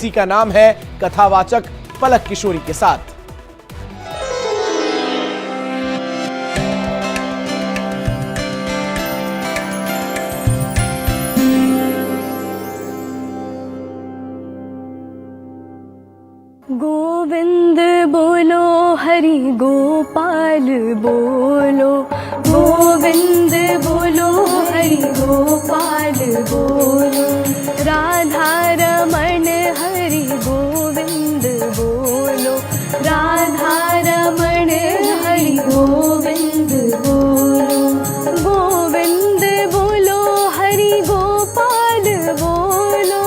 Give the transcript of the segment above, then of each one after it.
इसी का नाम है कथावाचक पलक किशोरी के साथ। गोविंद बोलो हरि गोपाल बोलो, गोविंद बोलो हरि गोपाल बोलो, राधा रमण हरि गोविंद बोलो, राधा रमण हरि गोविंद बोलो, गोविंद बोलो हरि गोपाल बोलो,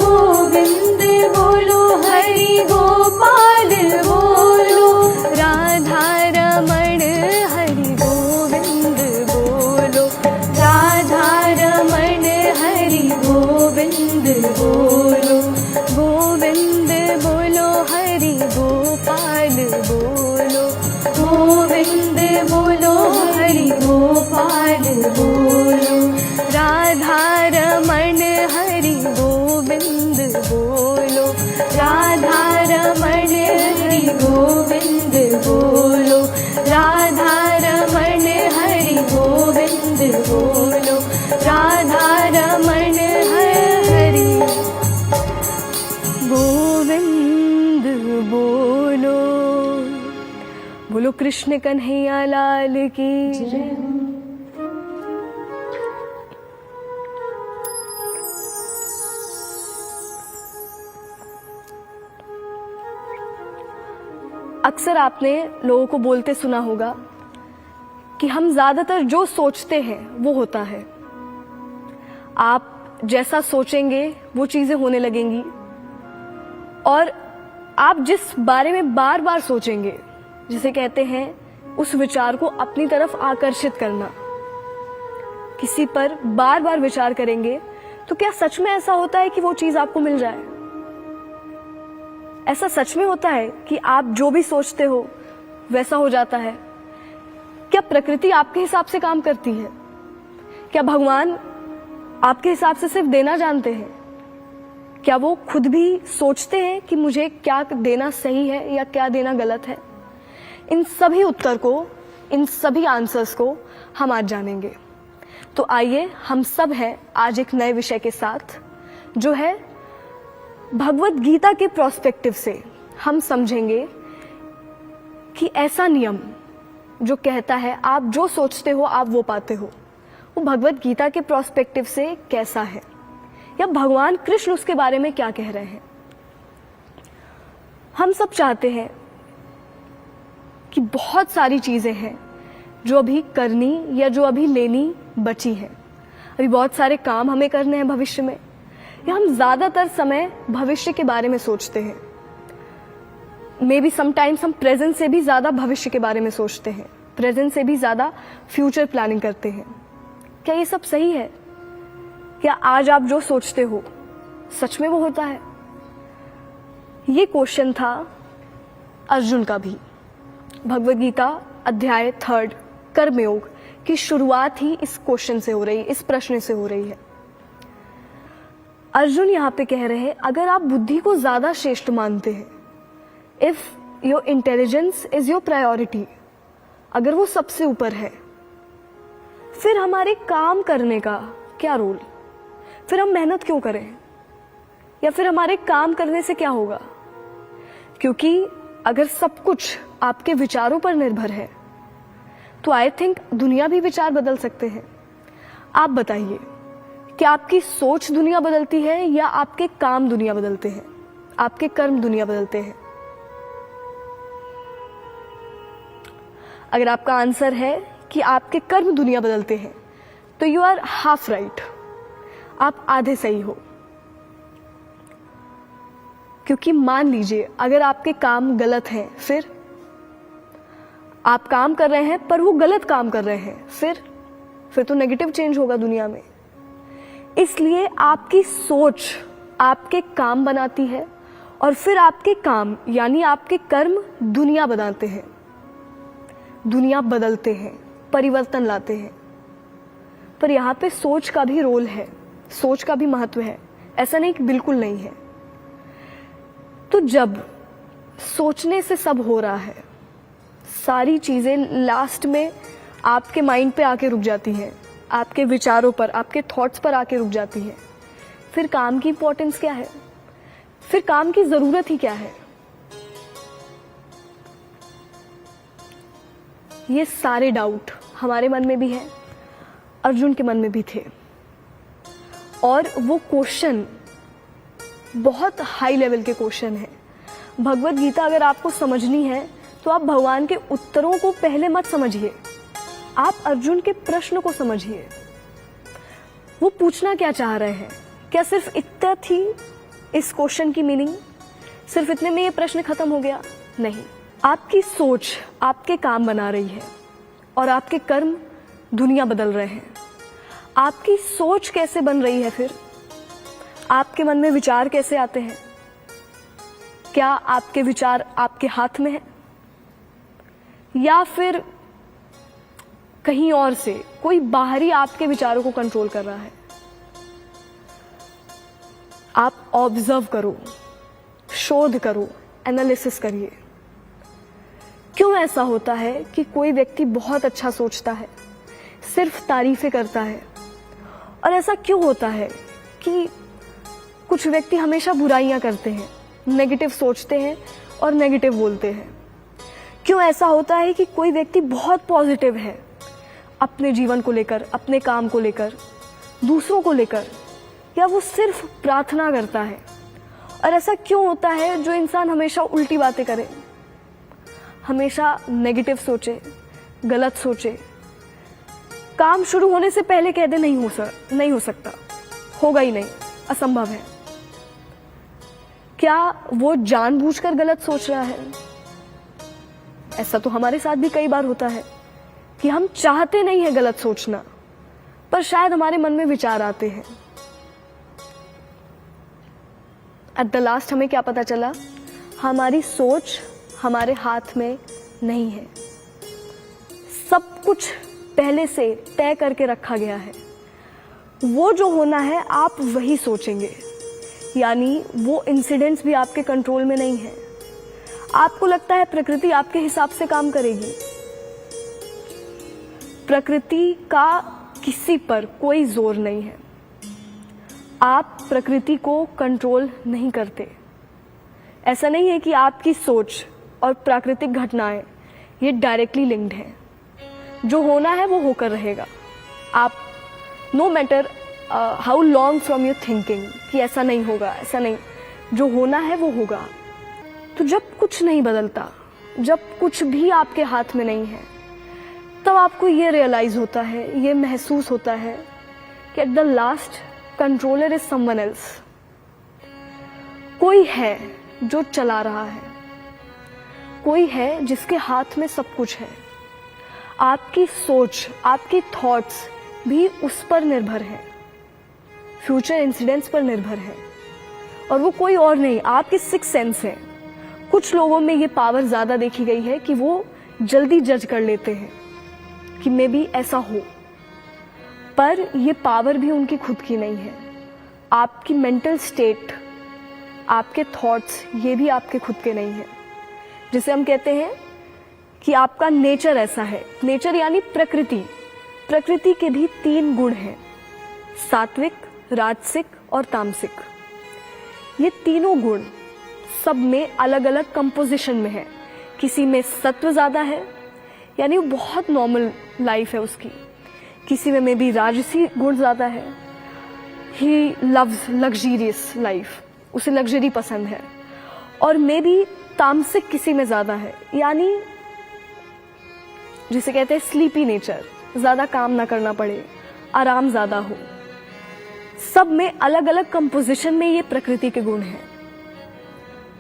गोविंद बोलो हरि गोपाल बोलो, राधा रमण हरि गोविंद बोलो, राधा रमण हरि गोविंद बोलो, गोविंद बोलो हरि गोपाल बोलो, गोविंद बोलो हरि गोपाल बोलो, राधा रमण हरि गोविंद बोलो, राधा रमण हरि गोविंद बोलो, राधा रमण हरि गोविंद बोलो, राधा रमण हरि गोविंद बोलो। बोलो कृष्ण कन्हैया लाल की जय। अक्सर आपने लोगों को बोलते सुना होगा कि हम ज्यादातर जो सोचते हैं वो होता है। आप जैसा सोचेंगे वो चीजें होने लगेंगी, और आप जिस बारे में बार बार सोचेंगे, जिसे कहते हैं उस विचार को अपनी तरफ आकर्षित करना, किसी पर बार बार विचार करेंगे तो क्या सच में ऐसा होता है कि वो चीज आपको मिल जाए? ऐसा सच में होता है कि आप जो भी सोचते हो वैसा हो जाता है? क्या प्रकृति आपके हिसाब से काम करती है? क्या भगवान आपके हिसाब से सिर्फ देना जानते हैं? क्या वो खुद भी सोचते हैं कि मुझे क्या देना सही है या क्या देना गलत है? इन सभी उत्तर को, इन सभी आंसर्स को हम आज जानेंगे। तो आइए हम सब हैं आज एक नए विषय के साथ, जो है भगवत गीता के प्रोस्पेक्टिव से हम समझेंगे कि ऐसा नियम जो कहता है आप जो सोचते हो आप वो पाते हो, वो भगवत गीता के प्रोस्पेक्टिव से कैसा है, या भगवान कृष्ण उसके बारे में क्या कह रहे हैं। हम सब चाहते हैं कि बहुत सारी चीजें हैं जो अभी करनी या जो अभी लेनी बची है। अभी बहुत सारे काम हमें करने हैं भविष्य में, या हम ज्यादातर समय भविष्य के बारे में सोचते हैं। मे बी समटाइम्स हम प्रेजेंट से भी ज्यादा भविष्य के बारे में सोचते हैं, प्रेजेंट से भी ज्यादा फ्यूचर प्लानिंग करते हैं। क्या ये सब सही है? क्या आज आप जो सोचते हो सच में वो होता है? ये क्वेश्चन था अर्जुन का भी। भगवद गीता अध्याय 3 कर्मयोग की शुरुआत ही इस क्वेश्चन से हो रही है, इस प्रश्न से हो रही है। अर्जुन यहाँ पे कह रहे हैं, अगर आप बुद्धि को ज्यादा श्रेष्ठ मानते हैं, if your intelligence is your priority, अगर वो सबसे ऊपर है, फिर हमारे काम करने का क्या रोल? फिर हम मेहनत क्यों करें? या फिर हमारे काम करने से क्या होगा? क्योंकि अगर सब कुछ आपके विचारों पर निर्भर है तो आई थिंक दुनिया भी विचार बदल सकते हैं। आप बताइए, क्या आपकी सोच दुनिया बदलती है या आपके काम दुनिया बदलते हैं, आपके कर्म दुनिया बदलते हैं? अगर आपका आंसर है कि आपके कर्म दुनिया बदलते हैं तो यू आर हाफ राइट, आप आधे सही हो। क्योंकि मान लीजिए अगर आपके काम गलत हैं, फिर आप काम कर रहे हैं पर वो गलत काम कर रहे हैं, फिर तो नेगेटिव चेंज होगा दुनिया में। इसलिए आपकी सोच आपके काम बनाती है, और फिर आपके काम यानी आपके कर्म दुनिया बनाते हैं, दुनिया बदलते हैं, परिवर्तन लाते हैं। पर यहाँ पे सोच का भी रोल है, सोच का भी महत्व है। ऐसा नहीं कि बिल्कुल नहीं है। तो जब सोचने से सब हो रहा है, सारी चीजें लास्ट में आपके माइंड पे आके रुक जाती हैं, आपके विचारों पर, आपके थॉट्स पर आके रुक जाती हैं, फिर काम की इंपॉर्टेंस क्या है? फिर काम की जरूरत ही क्या है? ये सारे डाउट हमारे मन में भी है, अर्जुन के मन में भी थे। और वो क्वेश्चन बहुत हाई लेवल के क्वेश्चन है। भगवत गीता अगर आपको समझनी है तो आप भगवान के उत्तरों को पहले मत समझिए, आप अर्जुन के प्रश्न को समझिए। वो पूछना क्या चाह रहे हैं? क्या सिर्फ इतना थी इस क्वेश्चन की मीनिंग? सिर्फ इतने में ये प्रश्न खत्म हो गया? नहीं। आपकी सोच आपके काम बना रही है और आपके कर्म दुनिया बदल रहे हैं। आपकी सोच कैसे बन रही है? फिर आपके मन में विचार कैसे आते हैं? क्या आपके विचार आपके हाथ में है या फिर कहीं और से कोई बाहरी आपके विचारों को कंट्रोल कर रहा है? आप ऑब्जर्व करो, शोध करो, एनालिसिस करिए। क्यों ऐसा होता है कि कोई व्यक्ति बहुत अच्छा सोचता है, सिर्फ तारीफें करता है, और ऐसा क्यों होता है कि कुछ व्यक्ति हमेशा बुराइयां करते हैं, नेगेटिव सोचते हैं और नेगेटिव बोलते हैं? क्यों ऐसा होता है कि कोई व्यक्ति बहुत पॉजिटिव है अपने जीवन को लेकर, अपने काम को लेकर, दूसरों को लेकर, या वो सिर्फ प्रार्थना करता है? और ऐसा क्यों होता है जो इंसान हमेशा उल्टी बातें करे, हमेशा नेगेटिव सोचे, गलत सोचे, काम शुरू होने से पहले कह दे नहीं हो सकता, होगा ही नहीं, असंभव है? क्या वो जानबूझकर गलत सोच रहा है? ऐसा तो हमारे साथ भी कई बार होता है कि हम चाहते नहीं है गलत सोचना, पर शायद हमारे मन में विचार आते हैं। एट द लास्ट हमें क्या पता चला? हमारी सोच हमारे हाथ में नहीं है। सब कुछ पहले से तय करके रखा गया है। वो जो होना है आप वही सोचेंगे, यानी वो इंसिडेंट्स भी आपके कंट्रोल में नहीं है। आपको लगता है प्रकृति आपके हिसाब से काम करेगी? प्रकृति का किसी पर कोई जोर नहीं है। आप प्रकृति को कंट्रोल नहीं करते। ऐसा नहीं है कि आपकी सोच और प्राकृतिक घटनाएं ये डायरेक्टली लिंक्ड हैं। जो होना है वो होकर रहेगा। आप no matter how long from your thinking कि ऐसा नहीं होगा, ऐसा नहीं, जो होना है वो होगा। तो जब कुछ नहीं बदलता, जब कुछ भी आपके हाथ में नहीं है, तब आपको ये रियलाइज होता है, ये महसूस होता है कि at the last controller is someone else. कोई है जो चला रहा है, कोई है जिसके हाथ में सब कुछ है। आपकी सोच, आपकी थॉट्स भी उस पर निर्भर है, फ्यूचर इंसिडेंट्स पर निर्भर है, और वो कोई और नहीं, आपके सिक्स सेंस है। कुछ लोगों में ये पावर ज्यादा देखी गई है कि वो जल्दी जज कर लेते हैं कि मे बी ऐसा हो, पर ये पावर भी उनकी खुद की नहीं है। आपकी मेंटल स्टेट, आपके थॉट्स, ये भी आपके खुद के नहीं है। जिसे हम कहते हैं कि आपका नेचर ऐसा है। नेचर यानी प्रकृति। प्रकृति के भी 3 गुण हैं, सात्विक, राजसिक और तामसिक। ये तीनों गुण सब में अलग अलग कंपोजिशन में है। किसी में सत्व ज्यादा है, यानी वो बहुत नॉर्मल लाइफ है उसकी। किसी में मे बी राजसी गुण ज्यादा है, ही लव्स लग्जरियस लाइफ, उसे लग्जरी पसंद है। और मे बी तामसिक किसी में ज्यादा है, यानी जिसे कहते हैं स्लीपी नेचर, ज्यादा काम ना करना पड़े, आराम ज्यादा हो। सब में अलग अलग कंपोजिशन में ये प्रकृति के गुण हैं।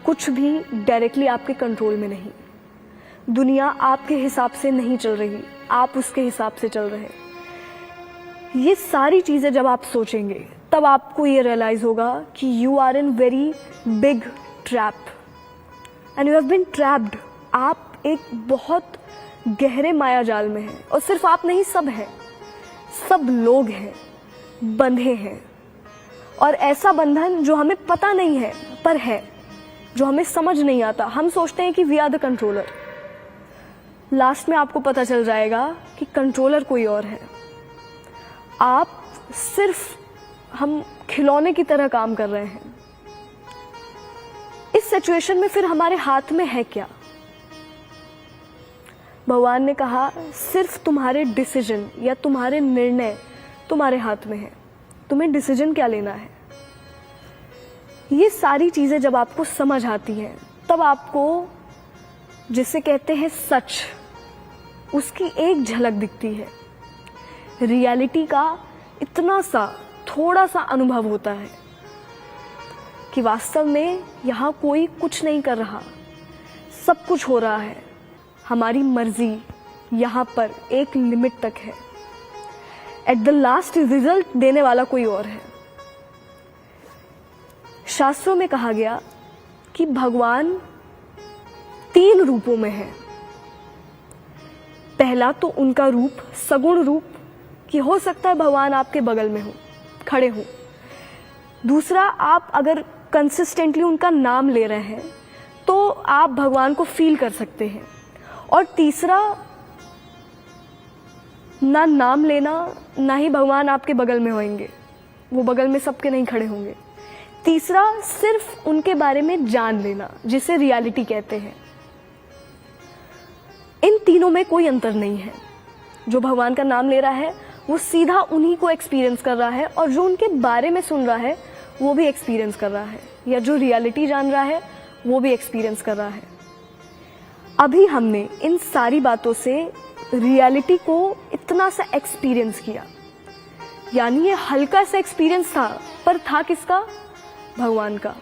कुछ भी डायरेक्टली आपके कंट्रोल में नहीं। दुनिया आपके हिसाब से नहीं चल रही, आप उसके हिसाब से चल रहे। ये सारी चीजें जब आप सोचेंगे तब आपको ये रियलाइज होगा कि you are in very big trap and you have been trapped. आप एक बहुत गहरे माया जाल में हैं, और सिर्फ आप नहीं, सब हैं, सब लोग हैं, बंधे हैं। और ऐसा बंधन जो हमें पता नहीं है पर है, जो हमें समझ नहीं आता। हम सोचते हैं कि we are the controller. Last में आपको पता चल जाएगा कि कंट्रोलर कोई और है। आप सिर्फ हम खिलौने की तरह काम कर रहे हैं। इस सिचुएशन में फिर हमारे हाथ में है क्या? भगवान ने कहा सिर्फ तुम्हारे डिसीजन या तुम्हारे निर्णय तुम्हारे हाथ में है। तुम्हें डिसीजन क्या लेना है। ये सारी चीजें जब आपको समझ आती हैं तब आपको, जिसे कहते हैं सच, उसकी एक झलक दिखती है। रियलिटी का इतना सा थोड़ा सा अनुभव होता है कि वास्तव में यहाँ कोई कुछ नहीं कर रहा, सब कुछ हो रहा है। हमारी मर्जी यहाँ पर एक लिमिट तक है। एट द लास्ट रिजल्ट देने वाला कोई और है। शास्त्रों में कहा गया कि भगवान 3 रूपों में है। पहला तो उनका रूप सगुण रूप, कि हो सकता है भगवान आपके बगल में हो, खड़े हो। दूसरा, आप अगर कंसिस्टेंटली उनका नाम ले रहे हैं तो आप भगवान को फील कर सकते हैं। और तीसरा, ना नाम लेना, ना ही भगवान आपके बगल में होंगे, वो बगल में सबके नहीं खड़े होंगे। तीसरा, सिर्फ उनके बारे में जान लेना, जिसे रियलिटी कहते हैं। इन तीनों में कोई अंतर नहीं है। जो भगवान का नाम ले रहा है वो सीधा उन्हीं को एक्सपीरियंस कर रहा है, और जो उनके बारे में सुन रहा है वो भी एक्सपीरियंस कर रहा है, या जो रियलिटी जान रहा है वो भी एक्सपीरियंस कर रहा है। अभी हमने इन सारी बातों से रियलिटी को इतना सा एक्सपीरियंस किया, यानी ये हल्का सा एक्सपीरियंस था, पर था किसका? भगवान का।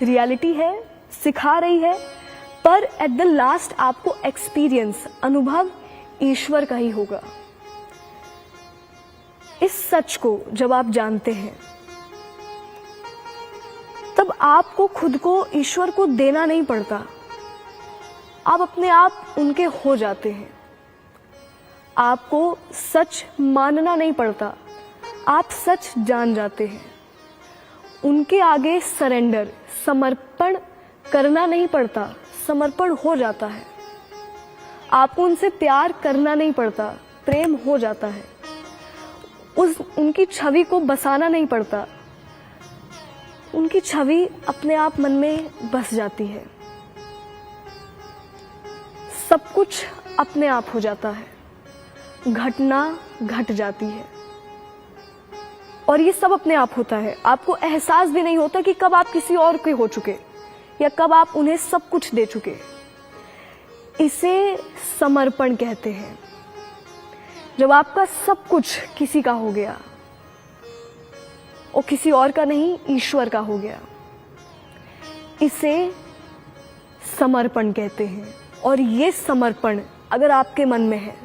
रियलिटी है, सिखा रही है, पर एट द लास्ट आपको एक्सपीरियंस, अनुभव ईश्वर का ही होगा। इस सच को जब आप जानते हैं तब आपको खुद को ईश्वर को देना नहीं पड़ता। आप अपने आप उनके हो जाते हैं। आपको सच मानना नहीं पड़ता, आप सच जान जाते हैं। उनके आगे सरेंडर, समर्पण करना नहीं पड़ता, समर्पण हो जाता है। आपको उनसे प्यार करना नहीं पड़ता, प्रेम हो जाता है। उनकी छवि को बसाना नहीं पड़ता, उनकी छवि अपने आप मन में बस जाती है। सब कुछ अपने आप हो जाता है, घटना घट जाती है, और ये सब अपने आप होता है। आपको एहसास भी नहीं होता कि कब आप किसी और के हो चुके या कब आप उन्हें सब कुछ दे चुके। इसे समर्पण कहते हैं। जब आपका सब कुछ किसी का हो गया, और किसी और का नहीं, ईश्वर का हो गया, इसे समर्पण कहते हैं। और ये समर्पण अगर आपके मन में है,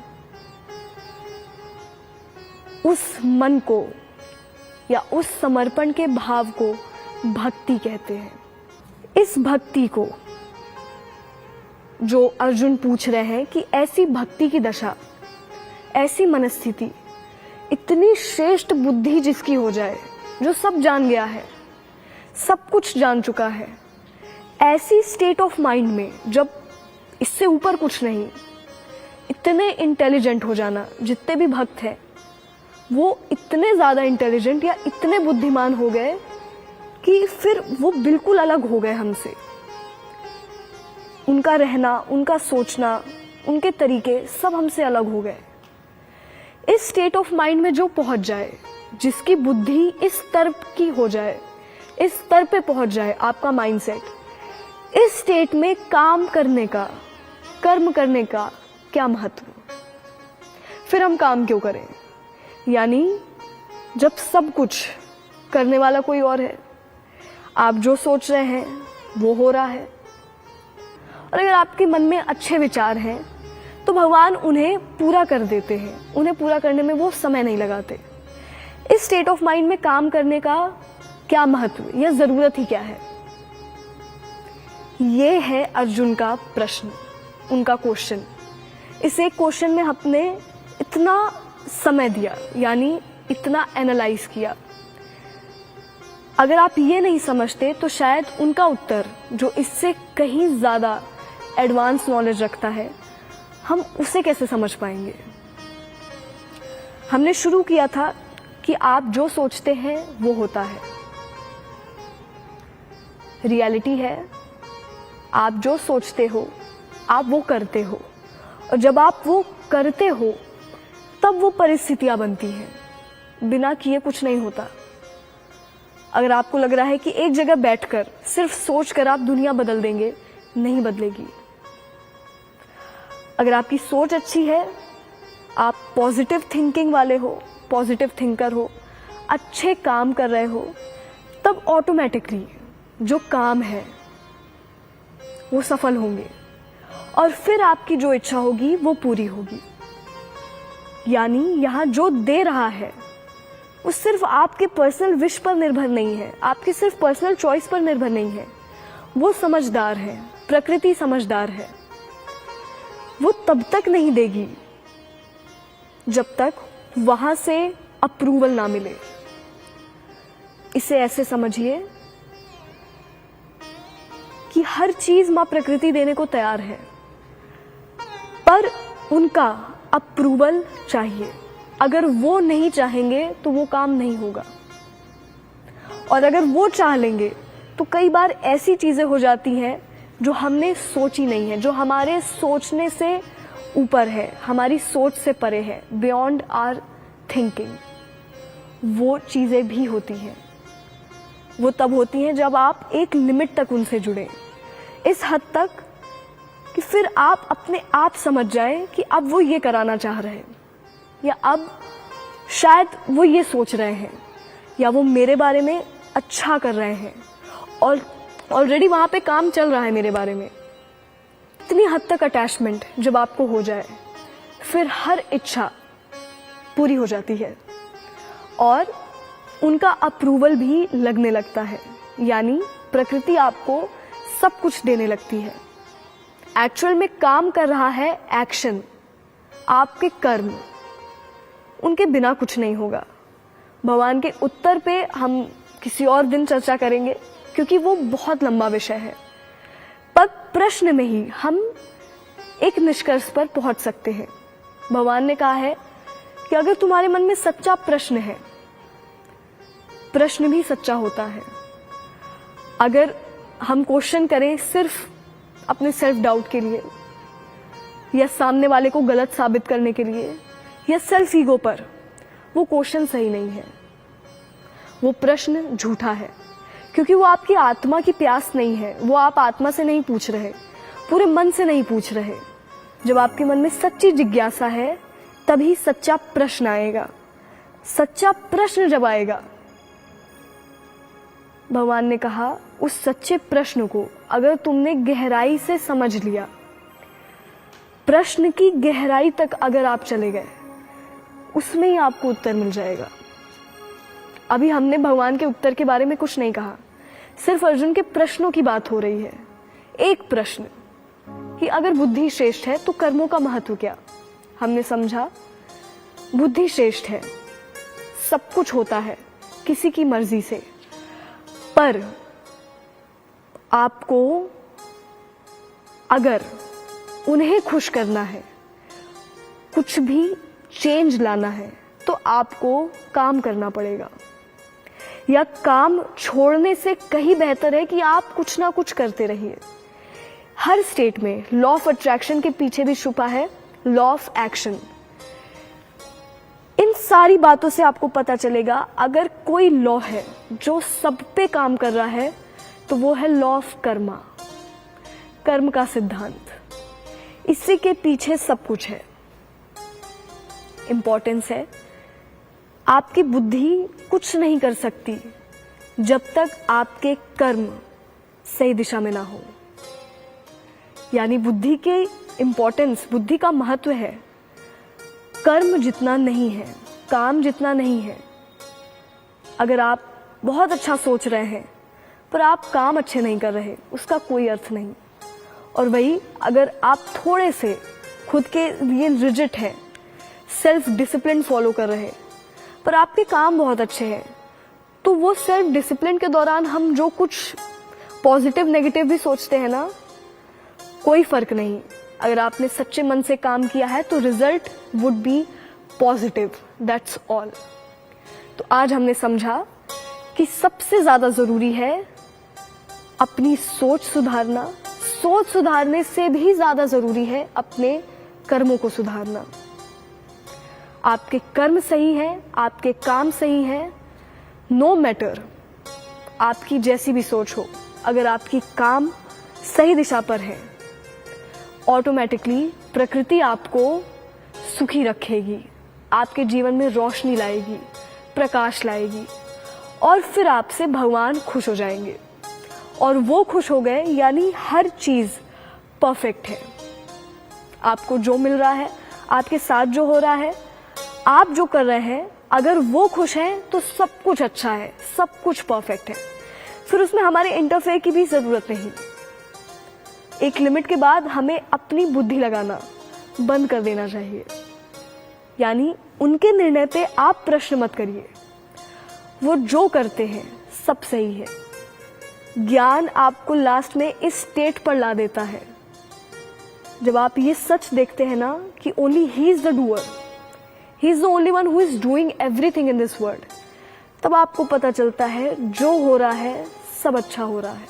उस मन को या उस समर्पण के भाव को भक्ति कहते हैं। इस भक्ति को जो अर्जुन पूछ रहे हैं कि ऐसी भक्ति की दशा, ऐसी मनस्थिति, इतनी श्रेष्ठ बुद्धि जिसकी हो जाए, जो सब जान गया है, सब कुछ जान चुका है, ऐसी स्टेट ऑफ माइंड में जब इससे ऊपर कुछ नहीं, इतने इंटेलिजेंट हो जाना। जितने भी भक्त हैं वो इतने ज्यादा इंटेलिजेंट या इतने बुद्धिमान हो गए कि फिर वो बिल्कुल अलग हो गए हमसे। उनका रहना, उनका सोचना, उनके तरीके सब हमसे अलग हो गए। इस स्टेट ऑफ माइंड में जो पहुंच जाए, जिसकी बुद्धि इस स्तर की हो जाए, इस स्तर पे पहुंच जाए आपका माइंडसेट, इस स्टेट में काम करने का, कर्म करने का क्या महत्व? फिर हम काम क्यों करें? यानी जब सब कुछ करने वाला कोई और है, आप जो सोच रहे हैं वो हो रहा है, और अगर आपके मन में अच्छे विचार हैं तो भगवान उन्हें पूरा कर देते हैं। उन्हें पूरा करने में वो समय नहीं लगाते। इस स्टेट ऑफ माइंड में काम करने का क्या महत्व या जरूरत ही क्या है? ये है अर्जुन का प्रश्न, उनका क्वेश्चन। इस एक क्वेश्चन में हमने इतना समय दिया, यानी इतना एनालाइज किया। अगर आप ये नहीं समझते तो शायद उनका उत्तर, जो इससे कहीं ज़्यादा एडवांस नॉलेज रखता है, हम उसे कैसे समझ पाएंगे। हमने शुरू किया था कि आप जो सोचते हैं वो होता है। रियलिटी है, आप जो सोचते हो आप वो करते हो, और जब आप वो करते हो तब वो परिस्थितियां बनती हैं। बिना किए कुछ नहीं होता। अगर आपको लग रहा है कि एक जगह बैठकर सिर्फ सोचकर आप दुनिया बदल देंगे, नहीं बदलेगी। अगर आपकी सोच अच्छी है, आप पॉजिटिव थिंकिंग वाले हो, पॉजिटिव थिंकर हो, अच्छे काम कर रहे हो, तब ऑटोमेटिकली जो काम है वो सफल होंगे और फिर आपकी जो इच्छा होगी वो पूरी होगी। यानी यहां जो दे रहा है वो सिर्फ आपके पर्सनल विश पर निर्भर नहीं है, आपकी सिर्फ पर्सनल चॉइस पर निर्भर नहीं है। वो समझदार है, प्रकृति समझदार है। वो तब तक नहीं देगी जब तक वहां से अप्रूवल ना मिले। इसे ऐसे समझिए कि हर चीज मां प्रकृति देने को तैयार है, पर उनका अप्रूवल चाहिए। अगर वो नहीं चाहेंगे तो वो काम नहीं होगा, और अगर वो चाह लेंगे तो कई बार ऐसी चीजें हो जाती हैं जो हमने सोची नहीं है, जो हमारे सोचने से ऊपर है, हमारी सोच से परे है, बियॉन्ड आवर थिंकिंग। वो चीजें भी होती हैं। वो तब होती हैं जब आप एक लिमिट तक उनसे जुड़े, इस हद तक कि फिर आप अपने आप समझ जाएं कि अब वो ये कराना चाह रहे हैं, या अब शायद वो ये सोच रहे हैं, या वो मेरे बारे में अच्छा कर रहे हैं और ऑलरेडी वहां पे काम चल रहा है मेरे बारे में। इतनी हद तक अटैचमेंट जब आपको हो जाए, फिर हर इच्छा पूरी हो जाती है और उनका अप्रूवल भी लगने लगता है। यानी प्रकृति आपको सब कुछ देने लगती है। एक्चुअल में काम कर रहा है एक्शन, आपके कर्म। उनके बिना कुछ नहीं होगा। भगवान के उत्तर पे हम किसी और दिन चर्चा करेंगे, क्योंकि वो बहुत लंबा विषय है। पर प्रश्न में ही हम एक निष्कर्ष पर पहुंच सकते हैं। भगवान ने कहा है कि अगर तुम्हारे मन में सच्चा प्रश्न है, प्रश्न भी सच्चा होता है। अगर हम क्वेश्चन करें सिर्फ अपने सेल्फ डाउट के लिए, या सामने वाले को गलत साबित करने के लिए, या सेल्फ ईगो पर, वो क्वेश्चन सही नहीं है, वो प्रश्न झूठा है। क्योंकि वो आपकी आत्मा की प्यास नहीं है, वो आप आत्मा से नहीं पूछ रहे, पूरे मन से नहीं पूछ रहे। जब आपके मन में सच्ची जिज्ञासा है तभी सच्चा प्रश्न आएगा। सच्चा प्रश्न जब आएगा, भगवान ने कहा उस सच्चे प्रश्न को अगर तुमने गहराई से समझ लिया, प्रश्न की गहराई तक अगर आप चले गए, उसमें ही आपको उत्तर मिल जाएगा। अभी हमने भगवान के उत्तर के बारे में कुछ नहीं कहा, सिर्फ अर्जुन के प्रश्नों की बात हो रही है। एक प्रश्न कि अगर बुद्धि श्रेष्ठ है तो कर्मों का महत्व क्या। हमने समझा बुद्धि श्रेष्ठ है, सब कुछ होता है किसी की मर्जी से, पर आपको अगर उन्हें खुश करना है, कुछ भी चेंज लाना है, तो आपको काम करना पड़ेगा। या काम छोड़ने से कहीं बेहतर है कि आप कुछ ना कुछ करते रहिए। हर स्टेट में लॉ ऑफ अट्रैक्शन के पीछे भी छुपा है लॉ ऑफ एक्शन। इन सारी बातों से आपको पता चलेगा, अगर कोई लॉ है जो सब पे काम कर रहा है तो वो है लॉ ऑफ कर्मा, कर्म का सिद्धांत। इसी के पीछे सब कुछ है। इंपॉर्टेंस है, आपकी बुद्धि कुछ नहीं कर सकती जब तक आपके कर्म सही दिशा में ना हो। यानी बुद्धि के इंपॉर्टेंस, बुद्धि का महत्व है, कर्म जितना नहीं है, काम जितना नहीं है। अगर आप बहुत अच्छा सोच रहे हैं पर आप काम अच्छे नहीं कर रहे, उसका कोई अर्थ नहीं। और वही अगर आप थोड़े से खुद के लिए रिजिड है, सेल्फ डिसिप्लिन फॉलो कर रहे, पर आपके काम बहुत अच्छे हैं, तो वो सेल्फ डिसिप्लिन के दौरान हम जो कुछ पॉजिटिव नेगेटिव भी सोचते हैं ना, कोई फर्क नहीं। अगर आपने सच्चे मन से काम किया है तो result would be positive, that's all. तो आज हमने समझा कि सबसे ज्यादा जरूरी है अपनी सोच सुधारना। सोच सुधारने से भी ज्यादा जरूरी है अपने कर्मों को सुधारना। आपके कर्म सही है, आपके काम सही है, नो मैटर आपकी जैसी भी सोच हो, अगर आपकी काम सही दिशा पर है, ऑटोमेटिकली प्रकृति आपको सुखी रखेगी, आपके जीवन में रोशनी लाएगी, प्रकाश लाएगी, और फिर आपसे भगवान खुश हो जाएंगे। और वो खुश हो गए यानी हर चीज परफेक्ट है। आपको जो मिल रहा है, आपके साथ जो हो रहा है, आप जो कर रहे हैं, अगर वो खुश हैं तो सब कुछ अच्छा है, सब कुछ परफेक्ट है। फिर उसमें हमारे इंटरफेयर की भी जरूरत नहीं। एक लिमिट के बाद हमें अपनी बुद्धि लगाना बंद कर देना चाहिए, यानी उनके निर्णय पे आप प्रश्न मत करिए। वो जो करते हैं सब सही है। ज्ञान आपको लास्ट में इस स्टेट पर ला देता है जब आप ये सच देखते हैं ना कि only he is the doer, he is the only one who is doing everything in this world. तब आपको पता चलता है जो हो रहा है सब अच्छा हो रहा है,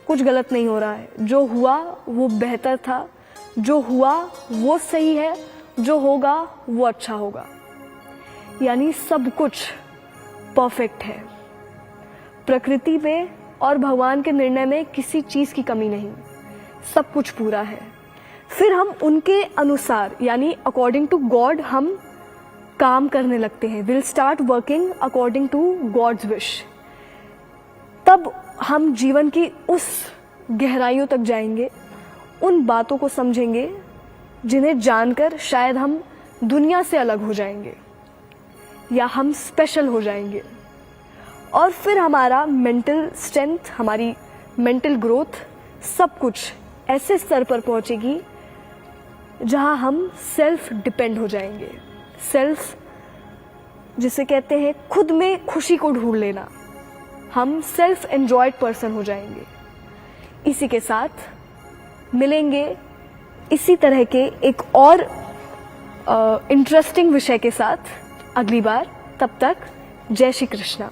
कुछ गलत नहीं हो रहा है। जो हुआ वो बेहतर था, जो हुआ वो सही है, जो होगा वो अच्छा होगा, यानी सब कुछ परफेक्ट है। प्रकृति में और भगवान के निर्णय में किसी चीज की कमी नहीं, सब कुछ पूरा है। फिर हम उनके अनुसार यानी अकॉर्डिंग टू गॉड हम काम करने लगते हैं। Will start working according to God's wish. तब हम जीवन की उस गहराइयों तक जाएंगे, उन बातों को समझेंगे जिन्हें जानकर शायद हम दुनिया से अलग हो जाएंगे या हम स्पेशल हो जाएंगे। और फिर हमारा मेंटल स्ट्रेंथ, हमारी मेंटल ग्रोथ, सब कुछ ऐसे स्तर पर पहुंचेगी जहां हम सेल्फ डिपेंड हो जाएंगे। सेल्फ जिसे कहते हैं खुद में खुशी को ढूंढ लेना, हम सेल्फ एंजॉयड पर्सन हो जाएंगे। इसी के साथ मिलेंगे इसी तरह के एक और इंटरेस्टिंग विषय के साथ अगली बार। तब तक जय श्री कृष्णा।